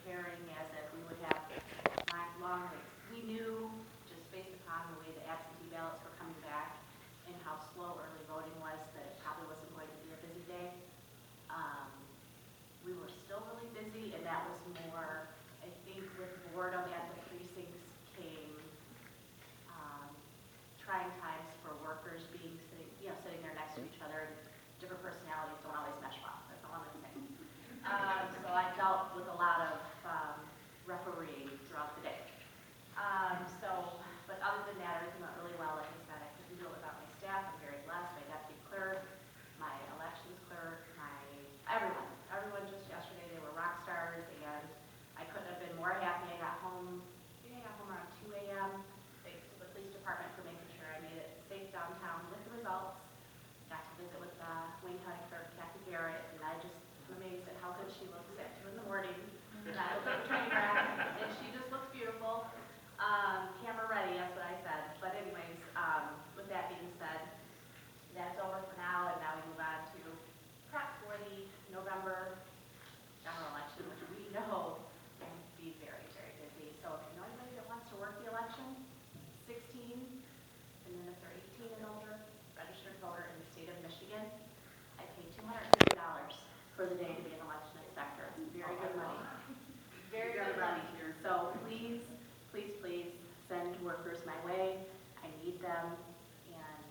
preparing as if we would have long waits. We knew, just based upon the way the absentee ballots were coming back and how slow early voting was, that it probably wasn't going to be a busy day. We were still really busy, and that was more, I think, with boredom at the precincts came trying times for workers being sitting there next to each other. And different personalities don't always mesh well. That's all I'm going to say. So I dealt with a lot of refereeing throughout the day. But other than that, everything went really well. Like I said, I couldn't do it without my staff. I'm very blessed. My deputy clerk, my elections clerk, everyone just yesterday, they were rock stars, and I couldn't have been more happy. I got home around 2 a.m. Thanks to the police department for making sure I made it safe downtown with the results. Got to visit with Wayne County Clerk Kathy Garrett, and I just am amazed at how good she looks at 2 in the morning. And I look at the train wreck, and she just looks beautiful. Camera ready, that's what I said. But anyways, with that being said, that's over for now, and now we move on to prep for the November general election, which we know will be very, very busy. So if you know anybody that wants to work the election, 16, and then if they're 18 and older, registered voter in the state of Michigan, I pay $250 for the day to be an election inspector. It's very good money. Very good money here. So please, please, please send workers my way. I need them, and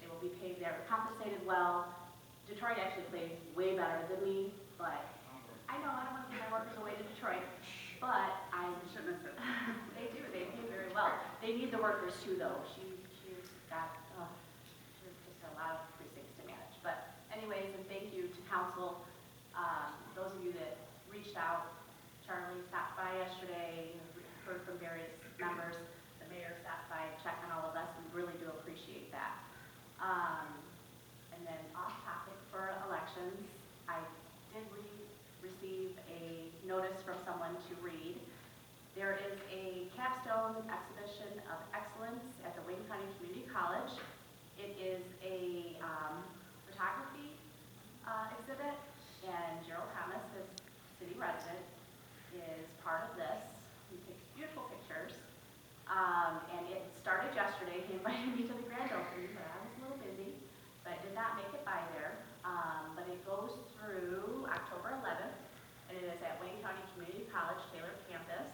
they will be paid. They're compensated well. Detroit actually plays way better than me, but I know I don't want to give my workers away to Detroit, but I shouldn't have said that. They do. They pay very well. They need the workers too, though. She's got just a lot of precincts to manage. But anyways, and thank you to council. Those of you that reached out, Charlie stopped by yesterday, heard from various members. The mayor stopped by and checked on all of us. We really do appreciate that. And then off topic for elections, I did receive a notice from someone to read. There is a capstone exhibition of excellence at the Wayne County Community College. It is a photography exhibit, and Gerald Thomas, his city resident, is part of this. He takes beautiful pictures. And it started yesterday. He invited me to the grand opening, but I was a little busy, so I did not make it by there. But it goes through October 11th, and it is at Wayne County Community College Taylor campus.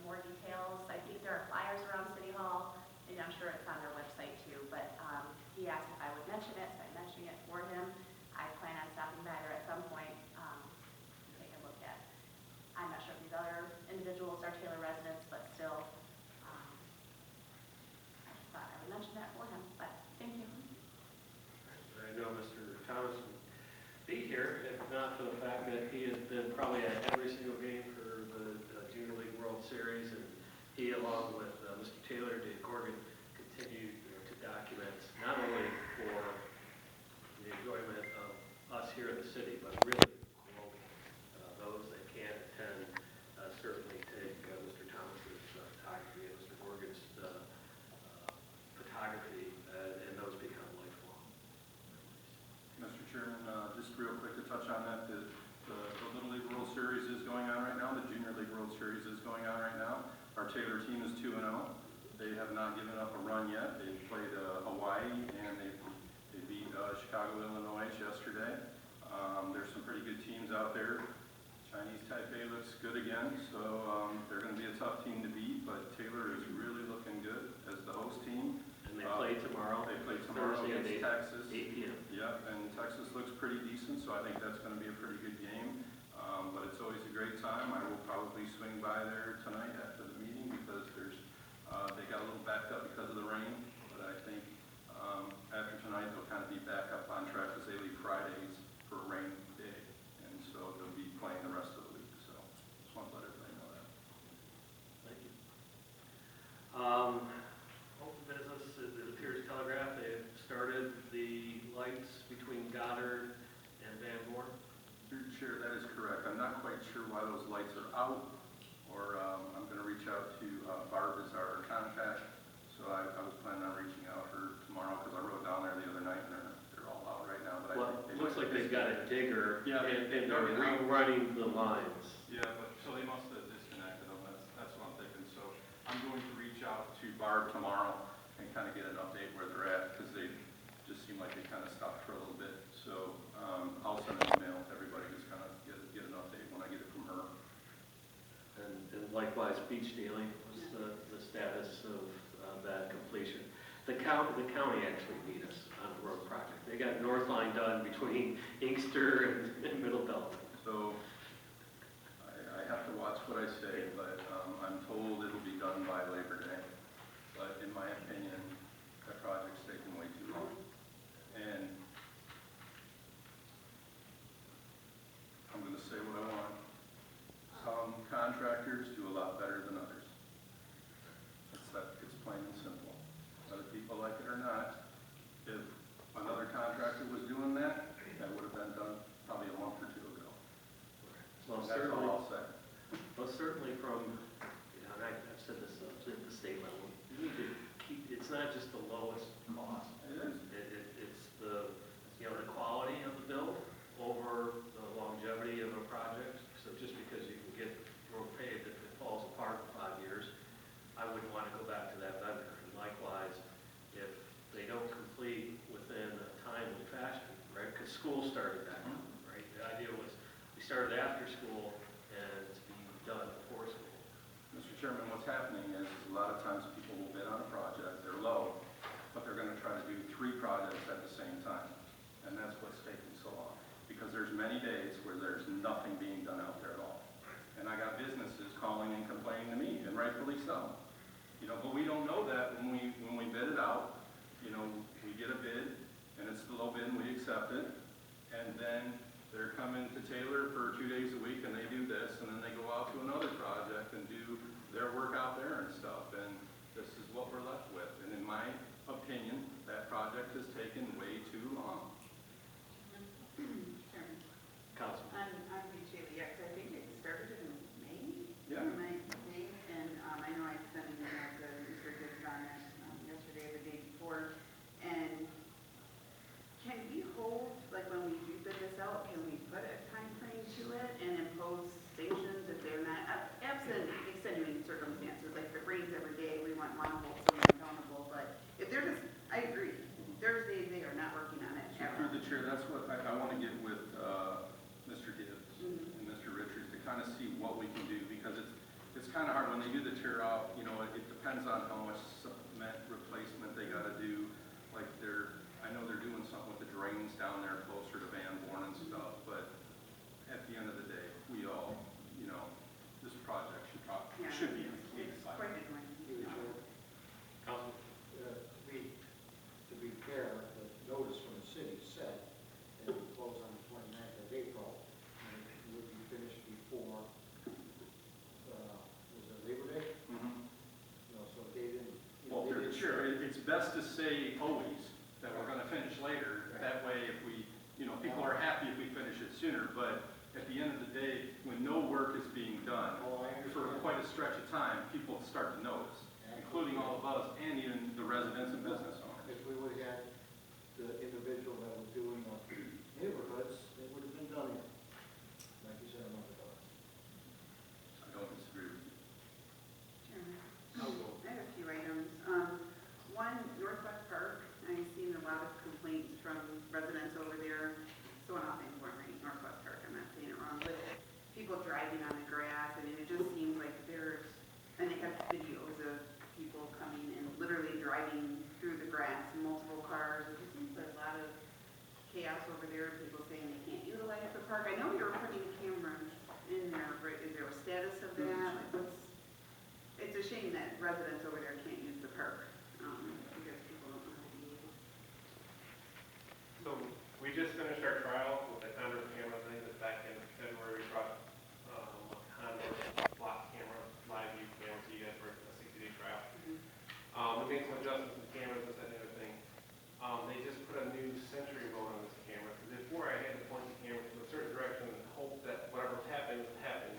More details. I think there are flyers around City Hall, and I'm sure it's on their website too. But he asked if I would mention it, so I'm mentioning it for him. I plan on stopping by there at some point to take a look at. I'm not sure if these other individuals are Taylor residents, but still, I just thought I would mention that for him. But thank you. I know Mr. Thomas would be here if not for the fact that he has been probably at every single game for the Junior League World Series, and he, along with Mr. Taylor, Dave Corrigan, continue to document not only for the enjoyment of us here in the city, but really globally. Those that can't attend certainly take Mr. Thomas's photography and Mr. Corrigan's photography, and those become lifelong. Mr. Chairman, just real quick to touch on that, the Little League World Series is going on right now. The Junior League World Series is going on right now. Our Taylor team is 2-0. They have not given up a run yet. They played Hawaii, and they beat Chicago, Illinois yesterday. There's some pretty good teams out there. Chinese Taipei looks good again, so they're going to be a tough team to beat, but Taylor is really looking good as the host team. And they play tomorrow. They play tomorrow against Texas. 8 p.m. Yep, and Texas looks pretty decent, so I think that's going to be a pretty good game. But it's always a great time. I will probably swing by there tonight after the meeting because they got a little backed up because of the rain. But I think after tonight they'll kind of be back up on track because they leave Fridays for a rain day, and so they'll be playing the rest of the week. So just want to let everybody know that. Thank you. Open business, it appears Telegraph, they have started the lights between Goddard and Van Born. Through the chair, that is correct. I'm not quite sure why those lights are out or got a digger, Yeah, and they they're dug it out. rerunning the lines. Yeah, but, so they must have disconnected them, that's what I'm thinking. So I'm going to reach out to Barb tomorrow and kind of get an update where they're at, because they just seem like they kind of stopped for a little bit. So, I'll send an email to everybody, just kind of get an update when I get it from her. And likewise, beach dealing was the status of that completion. The county actually beat us on the road project. They got North Line done between Inkster and Middle Belt. So, I have to watch what I say, but, I'm told it'll be done by Labor Day. But in my opinion, that project's taken way too long. And I'm gonna say what I want. Some contractors do a lot better than others. It's plain and simple. Whether people like it or not, if another contractor was doing that, that would have been done probably a month or two ago. Well, That's all certainly, I'll say. well, certainly from, and I've said this at the state level, you need to keep, it's not just the lowest cost. It is. It's the, the quality of the build over the longevity of a project. So just because you can get the road paved, if it falls apart in 5 years, I wouldn't want to go back to that vendor. And likewise, if they don't complete within a timely fashion, right? Because school started back up, right? The idea was we started after school and to be done before school. Mr. Chairman, what's happening is a lot of times people will bid on a project, they're low, but they're gonna try to do 3 projects at the same time. And that's what's taking so long. Because there's many days where there's nothing being done out there at all. And I got businesses calling and complaining to me, and rightfully so. But we don't know that when we bid it out. We get a bid, and it's the low bid, and we accept it. And then they're coming to Taylor for 2 days a week, and they do this, and then they go out to another project and do their work out there and stuff. And this is what we're left with. And in my opinion, that project has taken way too long. Chairman, Councilman. I'm Beach Daily, yeah, 'cause I think it started in May. Yeah. May, and I know I sent an email to Mr. Gibbs on it yesterday or the day before. And can we hold, like when we do bid this out, can we put a time frame to it and impose sanctions if they're not, absent extenuating circumstances, like if it rains every day, we want to hold someone accountable, but if they're just, I agree, Thursday they are not working on it. So through the chair, that's what I want to get with Mr. Gibbs and Mr. Richards to kind of see what we can do, because it's kind of hard when they do the tear out. It depends on how much cement replacement they got to do. Like I know they're doing something with the drains down there closer to Van Born and stuff, but at the end of the day, we all, this project should be completed by. Quite annoying. Councilman. To be fair, the notice from the city said it would close on the 29th of April, and it would be finished before, was it Labor Day? So they didn't. Well, through the chair, it's best to say always that we're going to finish later. That way, if people are happy if we finish it sooner, but at the end of the day, when no work is being done for quite a stretch of time, people start to notice, including all of us and even the residents and business owners. If we would have had the individual that was doing the neighborhoods, it would have been done here, like you said a month ago. I don't disagree with you. Chairman, I have a few items. One, Northwest Park, I've seen a lot of complaints from residents over there. So off Northwest Park, I'm not saying it wrong, but people driving on the grass, and it just seems like and they have videos of people coming and literally driving through the grass, multiple cars. It just seems like a lot of chaos over there, people saying they can't utilize the park. I know you were putting cameras in there, but is there a status of that? Like, it's a shame that residents over there can't use the park, because people don't know how to use it. So we just finished our trial with the Condor camera thing that's back in February. We brought Condor block camera, live view camera to you guys for a 60-day trial. We made some adjustments to the cameras and that other thing. They just put a new sensory mode on this camera. Before I had to point the camera to a certain direction and hope that whatever was happening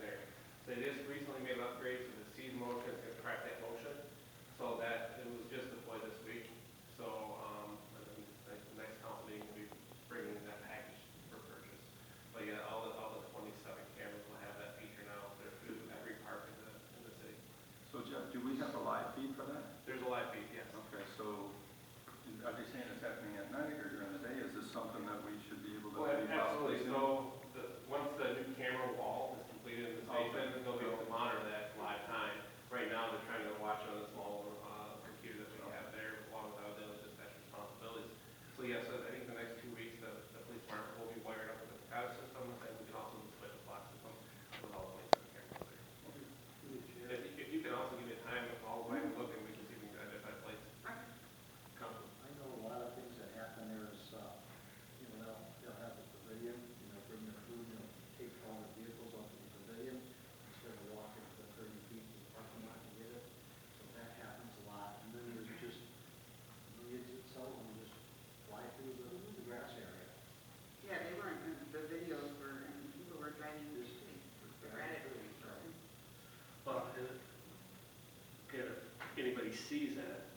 there. They just recently made an upgrade to the seed motion to track that motion. sees that,